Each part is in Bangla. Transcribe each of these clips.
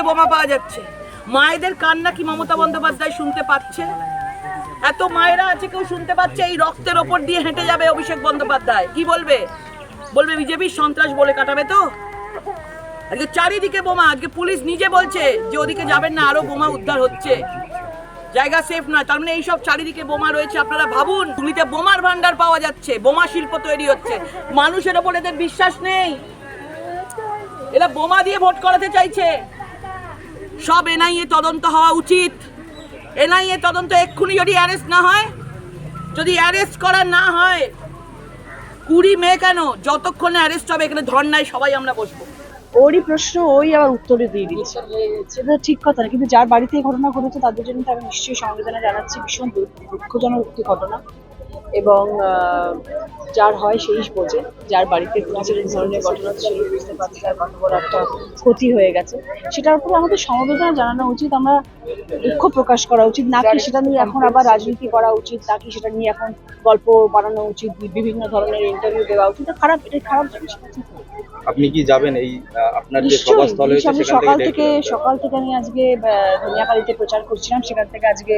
বোমা পাওয়া যাচ্ছে। মায়েদের কান্না কি মমতা বন্দ্যোপাধ্যায় শুনতে পাচ্ছে? এত মায়েরা আছে, কেউ শুনতে পাচ্ছে? এই রক্তের ওপর দিয়ে হেঁটে যাবে অভিষেক বন্দ্যোপাধ্যায়, কি বলবে? বলবে বিজেপির সন্ত্রাস বলে কাটাবে। তো আজকে চারিদিকে বোমা, আজকে পুলিশ নিজে বলছে যে ওদিকে যাবেন না, আরো বোমা উদ্ধার হচ্ছে, জায়গা সেফ নয়। তার মানে এইসব চারিদিকে বোমা রয়েছে। আপনারা ভাবুন, হুগলিতে বোমার ভান্ডার পাওয়া যাচ্ছে, বোমা শিল্প তৈরি হচ্ছে, মানুষের ওপর এদের বিশ্বাস নেই, এরা বোমা দিয়ে ভোট করাতে চাইছে। সব এনআইএ তদন্ত হওয়া উচিত। এনআইএ তদন্ত এক্ষুনি যদি অ্যারেস্ট না হয়, যদি অ্যারেস্ট করা না হয়, 20 মে কেন, যতক্ষণে অ্যারেস্ট হবে এখানে ধর্নায় সবাই আমরা বসবো। ওরই প্রশ্ন ওই আবার উত্তরে দিয়ে দিচ্ছে, সেটা ঠিক কথা না। কিন্তু যার বাড়িতে এই ঘটনা ঘটেছে তাদের জন্য তো আমি নিশ্চয়ই সমবেদনা জানাচ্ছি। ভীষণ দুঃখজনক একটি ঘটনা, এবং যার হয় সেই বোঝে। যার বাড়িতে পুলিশের এই ধরনের ঘটনা সেই বুঝতে পারছে তার কত বড় একটা ক্ষতি হয়ে গেছে। সেটার উপরে আমাদের সমবেদনা জানানো উচিত, আমরা দুঃখ প্রকাশ করা উচিত, নাকি সেটা নিয়ে এখন আবার রাজনীতি করা উচিত, নাকি সেটা নিয়ে এখন গল্প বানানো উচিত, বিভিন্ন ধরনের ইন্টারভিউ দেওয়া উচিত। এটা খারাপ জিনিস। আপনি কি যাবেন এই আপনার যে সভাস্থল হয়েছে আমি সকাল থেকে আমি আজকে ধনিয়াকালীতে প্রচার করছিলাম, সেখান থেকে আজকে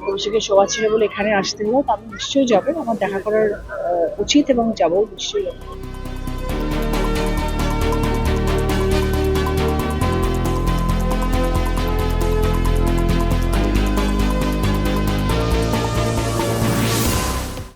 অভিষেকের সভা ছিল বলে এখানে আসতে হলো। তো আমি নিশ্চয়ই যাবো, আমার দেখা করার উচিত এবং যাবো নিশ্চয়ই।